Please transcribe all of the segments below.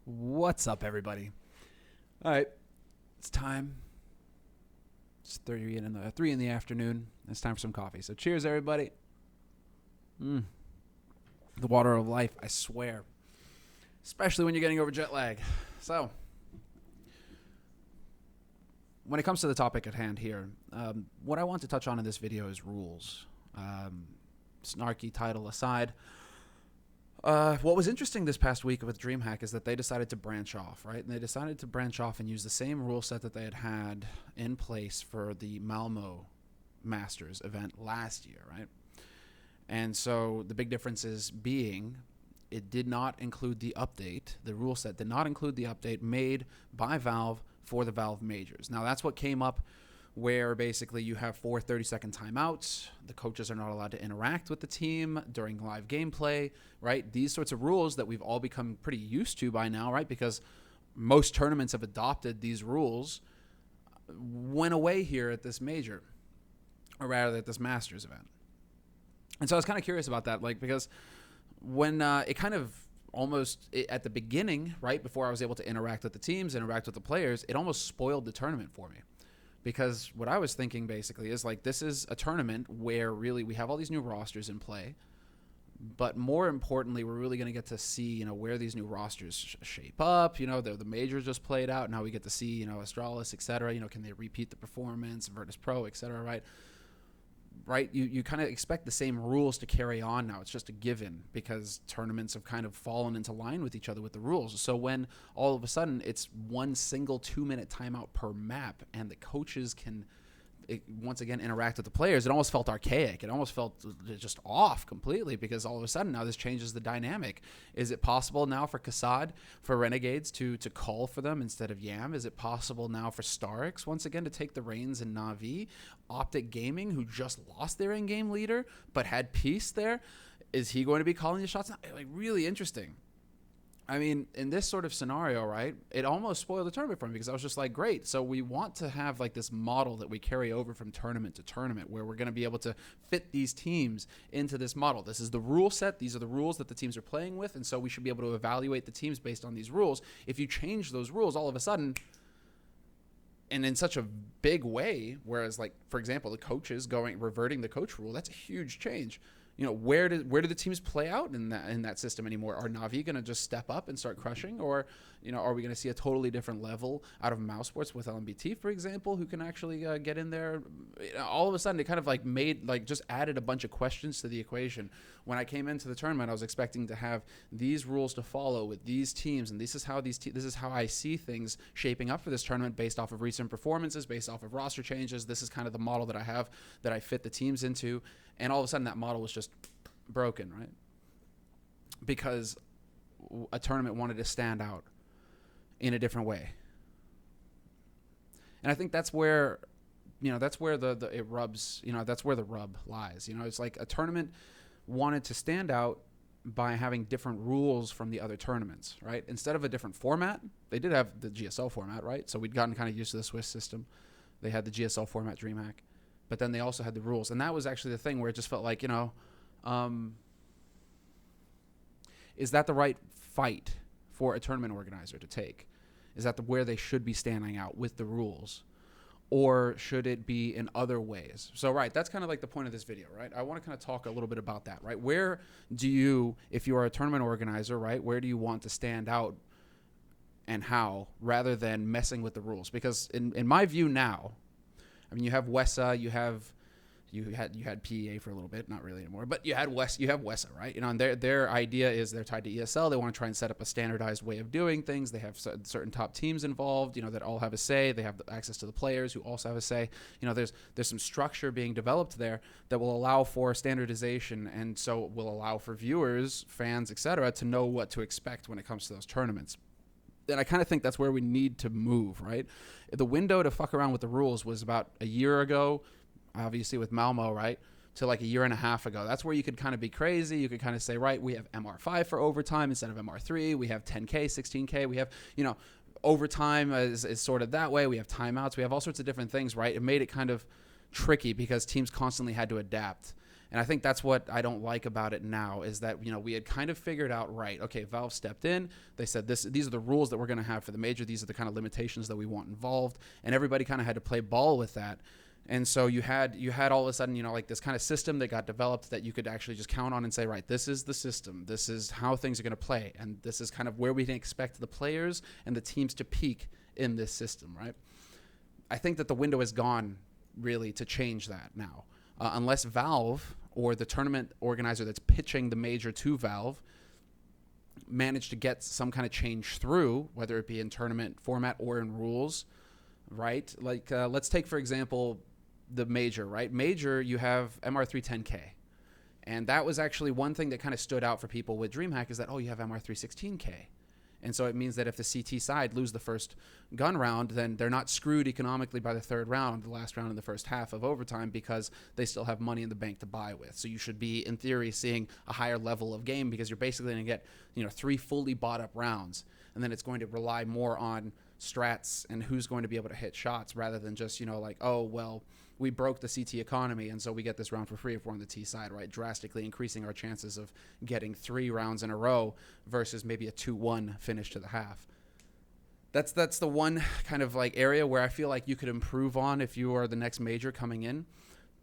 What's up, everybody? All right, it's time. It's 3 in the afternoon. It's time for some coffee. So cheers, everybody. The water of life, I swear. Especially when you're getting over jet lag. So, when it comes to the topic at hand here, what I want to touch on in this video is rules. Snarky title aside. What was interesting this past week with DreamHack is that they decided to branch off, right? And they decided to branch off and use the same rule set that they had in place for the Malmo Masters event last year, right? And so the big difference is it did not include the update. The rule set did not include the update made by Valve for the Valve Majors. Now, that's what came up where basically you have 4 30-second timeouts. The coaches are not allowed to interact with the team during live gameplay, right? These sorts of rules that we've all become pretty used to by now, right? Because most tournaments have adopted these rules went away here at this major, or rather at this Masters event. And so I was kind of curious about that, because when it kind of at the beginning, right, before I was able to interact with the teams, interact with the players, it almost spoiled the tournament for me. Because what I was thinking basically is this is a tournament where really we have all these new rosters in play, but more importantly, we're really going to get to see, where these new rosters shape up. The majors just played out. Now we get to see, Astralis, et cetera. Can they repeat the performance, Virtus Pro, et cetera, right? Right, you kind of expect the same rules to carry on now. It's just a given because tournaments have kind of fallen into line with each other with the rules. So when all of a sudden it's one single 2-minute timeout per map and the coaches can once again interact with the players, it almost felt archaic. It almost felt just off completely because all of a sudden now this changes the dynamic. Is it possible now for Kassad, for Renegades to call for them instead of Yam? Is it possible now for Starix once again to take the reins in Na'Vi? Optic Gaming, who just lost their in-game leader but had Peace there, is he going to be calling the shots now? Really interesting. I mean, in this sort of scenario, right, it almost spoiled the tournament for me because I was just great. So we want to have this model that we carry over from tournament to tournament where we're going to be able to fit these teams into this model. This is the rule set. These are the rules that the teams are playing with. And so we should be able to evaluate the teams based on these rules. If you change those rules all of a sudden, and in such a big way, whereas for example, the coaches reverting the coach rule, that's a huge change. Where do the teams play out in that system anymore? Are Na'Vi going to just step up and start crushing, or are we going to see a totally different level out of Mousesports with LMBT, for example, who can actually get in there? All of a sudden, it kind of made just added a bunch of questions to the equation. When I came into the tournament, I was expecting to have these rules to follow with these teams, and this is how I see things shaping up for this tournament based off of recent performances, based off of roster changes. This is kind of the model that I have that I fit the teams into. And all of a sudden, that model was just broken, right? Because a tournament wanted to stand out in a different way. And I think that's where, that's where it rubs, that's where the rub lies. It's a tournament wanted to stand out by having different rules from the other tournaments, right? Instead of a different format, they did have the GSL format, right? So we'd gotten kind of used to the Swiss system. They had the GSL format, DreamHack. But then they also had the rules. And that was actually the thing where it just felt is that the right fight for a tournament organizer to take? Is that where they should be standing out with the rules? Or should it be in other ways? So, right, that's kind of the point of this video, right? I want to kind of talk a little bit about that, right? Where do you, if you are a tournament organizer, right, where do you want to stand out and how, rather than messing with the rules? Because in my view now, I mean, you have WESA, you had PEA for a little bit, not really anymore, but you have WESA, right? And their idea is they're tied to ESL. They want to try and set up a standardized way of doing things. They have certain top teams involved, that all have a say. They have access to the players who also have a say. There's some structure being developed there that will allow for standardization, and so will allow for viewers, fans, etc., to know what to expect when it comes to those tournaments. And I kind of think that's where we need to move, right? The window to fuck around with the rules was about a year ago, obviously with Malmo, right, to a year and a half ago. That's where you could kind of be crazy. You could kind of say, right, we have MR5 for overtime instead of MR3. We have 10K, 16K. We have, overtime is sort of that way. We have timeouts. We have all sorts of different things, right? It made it kind of tricky because teams constantly had to adapt. And I think that's what I don't like about it now is that, we had kind of figured out, right, okay, Valve stepped in. They said these are the rules that we're going to have for the major. These are the kind of limitations that we want involved. And everybody kind of had to play ball with that. And so you had all of a sudden, like this kind of system that got developed that you could actually just count on and say, right, this is the system. This is how things are going to play. And this is kind of where we can expect the players and the teams to peak in this system, right? I think that the window is gone really to change that now. Unless Valve or the tournament organizer that's pitching the major to Valve manage to get some kind of change through, whether it be in tournament format or in rules, right? Like, let's take, for example, the major, right? Major, you have MR310K. And that was actually one thing that kind of stood out for people with DreamHack is that, you have MR316K. And so it means that if the CT side lose the first gun round, then they're not screwed economically by the third round, the last round in the first half of overtime, because they still have money in the bank to buy with. So you should be, in theory, seeing a higher level of game because you're basically going to get, 3 fully bought up rounds. And then it's going to rely more on strats and who's going to be able to hit shots rather than just, we broke the CT economy, and so we get this round for free if we're on the T side, right? Drastically increasing our chances of getting 3 rounds in a row versus maybe a 2-1 finish to the half. That's the one kind of like area where I feel like you could improve on if you are the next major coming in.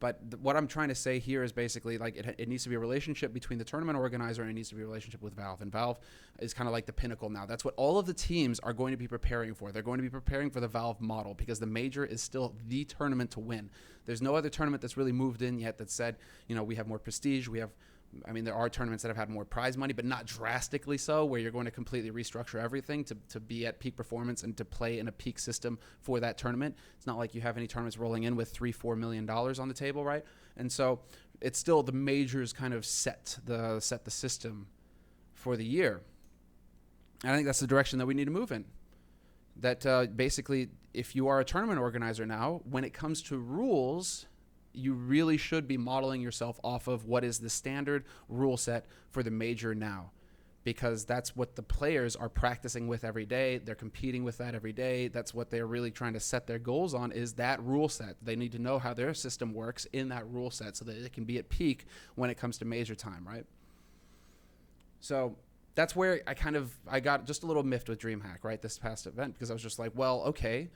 But what I'm trying to say here is basically like it needs to be a relationship between the tournament organizer and it needs to be a relationship with Valve. And Valve is kind of like the pinnacle now. That's what all of the teams are going to be preparing for. They're going to be preparing for the Valve model because the major is still the tournament to win. There's no other tournament that's really moved in yet that said, we have more prestige. There are tournaments that have had more prize money, but not drastically so, where you're going to completely restructure everything to be at peak performance and to play in a peak system for that tournament. It's not like you have any tournaments rolling in with $3-4 million on the table, right? And so it's still the majors kind of set the system for the year. And I think that's the direction that we need to move in. That basically, if you are a tournament organizer now, when it comes to rules, you really should be modeling yourself off of what is the standard rule set for the major now, because that's what the players are practicing with every day. They're competing with that every day. That's what they're really trying to set their goals on, is that rule set. They need to know how their system works in that rule set so that it can be at peak when it comes to major time, right? So that's where I got just a little miffed with DreamHack, right, this past event, because I was just like, well, okay.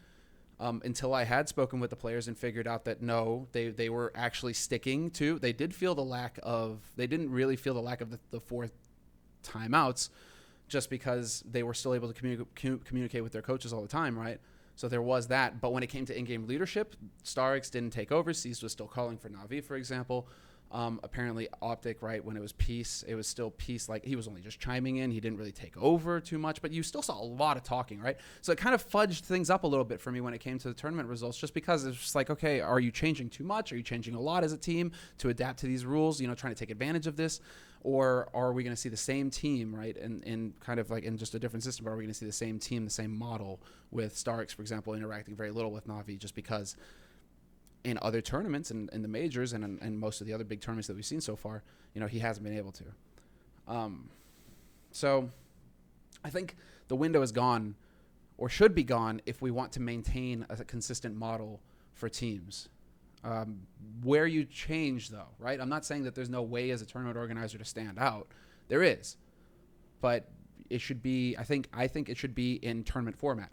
Until I had spoken with the players and figured out that no, they were actually sticking to. They didn't really feel the lack of the 4 timeouts, just because they were still able to communicate with their coaches all the time, right? So there was that. But when it came to in-game leadership, Starix didn't take over. Seized was still calling for Na'Vi, for example. Apparently Optic, right, when it was Peace, it was still Peace. Like, he was only just chiming in. He didn't really take over too much, but you still saw a lot of talking, right? So it kind of fudged things up a little bit for me when it came to the tournament results, just because it's just like, okay, are you changing too much? Are you changing a lot as a team to adapt to these rules, trying to take advantage of this? Or are we going to see the same team, right, in kind of like in just a different system? Or are we going to see the same team, the same model, with Starix, for example, interacting very little with Na'Vi, just because in other tournaments and in the majors and most of the other big tournaments that we've seen so far, he hasn't been able to. So I think the window is gone, or should be gone, if we want to maintain a consistent model for teams. Where you change, though, right? I'm not saying that there's no way as a tournament organizer to stand out. There is. But it should be, I think it should be in tournament format.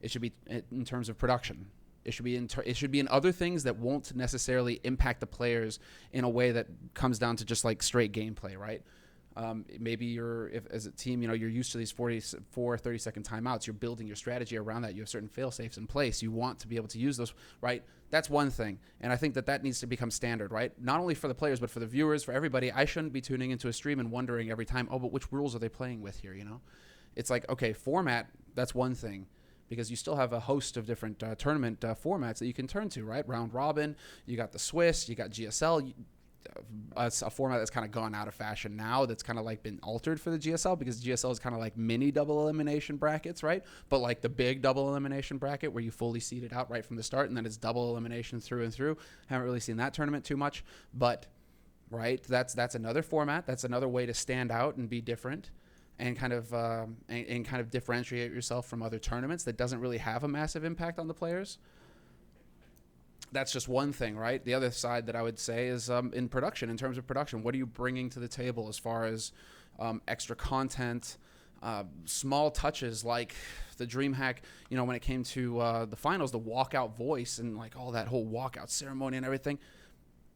It should be in terms of production. It should be in other things that won't necessarily impact the players in a way that comes down to just like straight gameplay, right? Maybe as a team, you're used to these 30-second timeouts. You're building your strategy around that. You have certain fail-safes in place. You want to be able to use those, right? That's one thing. And I think that needs to become standard, right? Not only for the players, but for the viewers, for everybody. I shouldn't be tuning into a stream and wondering every time, but which rules are they playing with here, It's like, okay, format, that's one thing, because you still have a host of different tournament formats that you can turn to, right? Round robin, you got the Swiss, you got GSL, a format that's kind of gone out of fashion now, that's kind of like been altered for the GSL, because GSL is kind of like mini double elimination brackets, right? But like the big double elimination bracket where you fully seed it out right from the start, and then it's double elimination through and through. Haven't really seen that tournament too much, but right, that's another format. That's another way to stand out and be different. And kind of differentiate yourself from other tournaments that doesn't really have a massive impact on the players. that's just one thing, right? The other side that I would say is in production, in terms of production, what are you bringing to the table as far as extra content, small touches like the DreamHack, when it came to the finals, the walkout voice and like all that whole walkout ceremony and everything.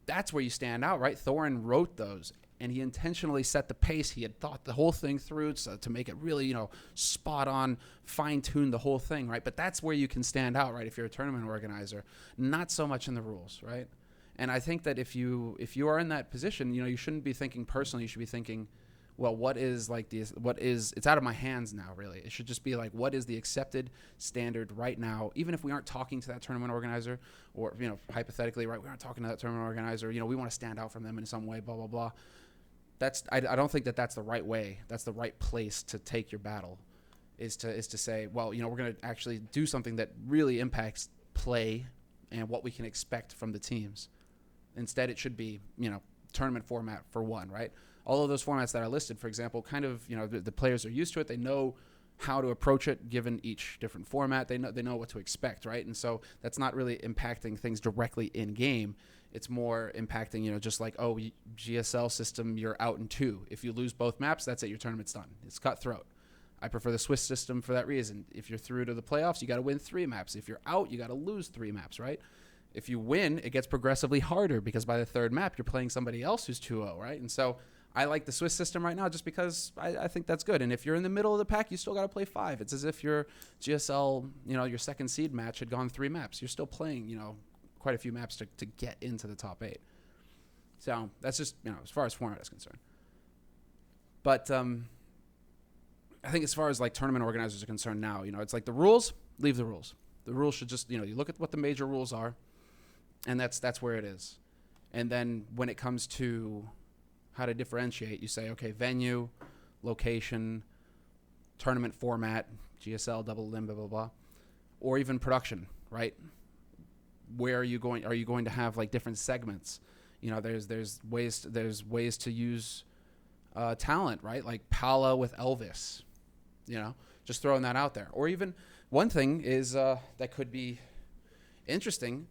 That's where you stand out, right? Thorin wrote those, and he intentionally set the pace. He had thought the whole thing through to make it really, spot on, fine-tune the whole thing, right? But that's where you can stand out, right, if you're a tournament organizer. Not so much in the rules, right? And I think that if you are in that position, you shouldn't be thinking personally. You should be thinking, well, it's out of my hands now, really. It should just be like, what is the accepted standard right now? Even if we aren't talking to that tournament organizer, or, hypothetically, right, we aren't talking to that tournament organizer, we want to stand out from them in some way, blah, blah, blah. I don't think that's the right way. That's the right place to take your battle, is to say, well, we're going to actually do something that really impacts play and what we can expect from the teams. Instead, it should be, tournament format for one, right? All of those formats that are listed, for example, kind of, the players are used to it. They know how to approach it given each different format. They know what to expect, right? And so that's not really impacting things directly in game. It's more impacting, just like, GSL system, you're out in 2. If you lose both maps, that's it. Your tournament's done. It's cutthroat. I prefer the Swiss system for that reason. If you're through to the playoffs, you got to win 3 maps. If you're out, you got to lose 3 maps, right? If you win, it gets progressively harder because by the 3rd map, you're playing somebody else who's 2-0, right? And so I like the Swiss system right now just because I think that's good. And if you're in the middle of the pack, you still got to play 5. It's as if your GSL, your second seed match had gone 3 maps. You're still playing, quite a few maps to get into the top 8. So that's just, as far as format is concerned. But I think as far as like tournament organizers are concerned now, it's like the rules, leave the rules. The rules should just, you look at what the major rules are, and that's where it is. And then when it comes to how to differentiate, you say, okay, venue, location, tournament format, GSL, double limb, blah, blah, blah, or even production, right? Where are you going to have like different segments? There's ways to use talent, right? Like Paula with Elvis, just throwing that out there. Or even one thing is that could be interesting,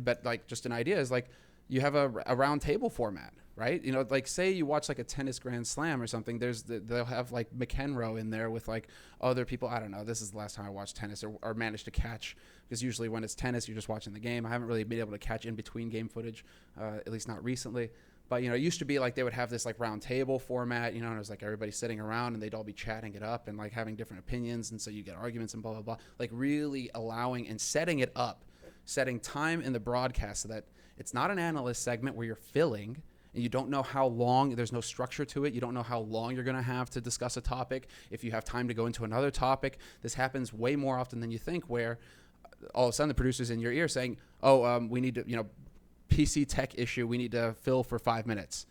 but like just an idea is like you have a round table format, right? Like say you watch like a tennis Grand Slam or something. They'll have like McEnroe in there with like other people. I don't know. This is the last time I watched tennis or managed to catch, because usually when it's tennis, you're just watching the game. I haven't really been able to catch in between game footage, at least not recently. But, it used to be like they would have this like round table format, and it was like everybody sitting around and they'd all be chatting it up and like having different opinions. And so you get arguments and blah, blah, blah, like really allowing and setting it up, setting time in the broadcast so that it's not an analyst segment where you're filling and you don't know how long, there's no structure to it. You don't know how long you're going to have to discuss a topic. If you have time to go into another topic, this happens way more often than you think, where all of a sudden the producer's in your ear saying, we need to, PC tech issue, we need to fill for 5 minutes.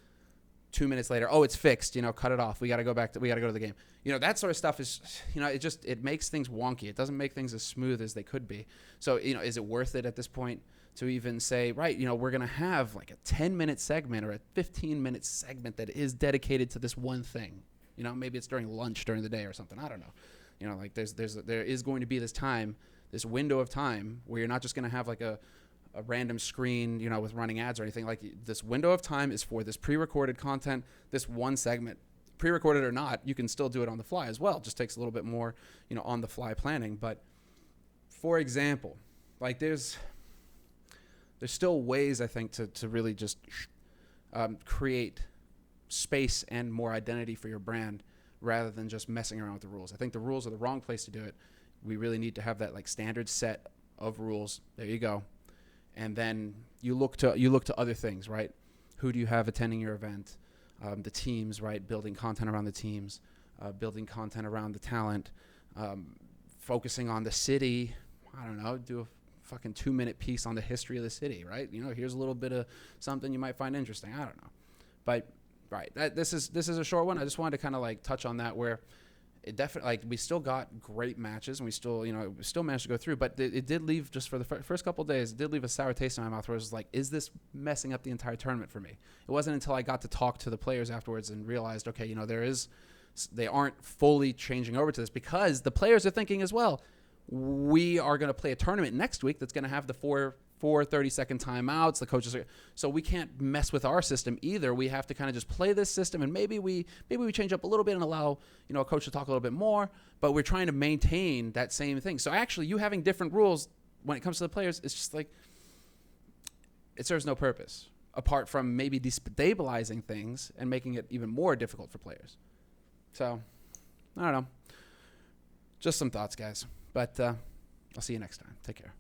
2 minutes later, it's fixed, cut it off. We got to go to the game. That sort of stuff is, it makes things wonky. It doesn't make things as smooth as they could be. So, is it worth it at this point to even say, right, we're going to have like a 10-minute segment or a 15-minute segment that is dedicated to this one thing. Maybe it's during lunch during the day or something. I don't know. Like there is going to be this time, this window of time where you're not just going to have like a random screen, with running ads or anything. Like this window of time is for this pre-recorded content, this one segment, pre-recorded or not, you can still do it on the fly as well. It just takes a little bit more, on the fly planning. But for example, like there's still ways I think to really just create space and more identity for your brand rather than just messing around with the rules. I think the rules are the wrong place to do it. We really need to have that like standard set of rules. There you go. And then you look to other things, right? Who do you have attending your event? The teams, right? Building content around the teams, building content around the talent, focusing on the city. I don't know, do a fucking 2-minute piece on the history of the city, right? Here's a little bit of something you might find interesting. I don't know. But, right, this is a short one. I just wanted to kind of like touch on that, where it definitely, like, we still got great matches and we still, still managed to go through, but it did leave, just for the first couple of days, it did leave a sour taste in my mouth where it was like, is this messing up the entire tournament for me? It wasn't until I got to talk to the players afterwards and realized, okay, they aren't fully changing over to this, because the players are thinking as well, we are going to play a tournament next week that's going to have the four 30-second timeouts. The coaches are, so we can't mess with our system either. We have to kind of just play this system, and maybe we change up a little bit and allow a coach to talk a little bit more. But we're trying to maintain that same thing. So actually, you having different rules when it comes to the players, it's just like it serves no purpose apart from maybe destabilizing things and making it even more difficult for players. So I don't know. Just some thoughts, guys. But I'll see you next time. Take care.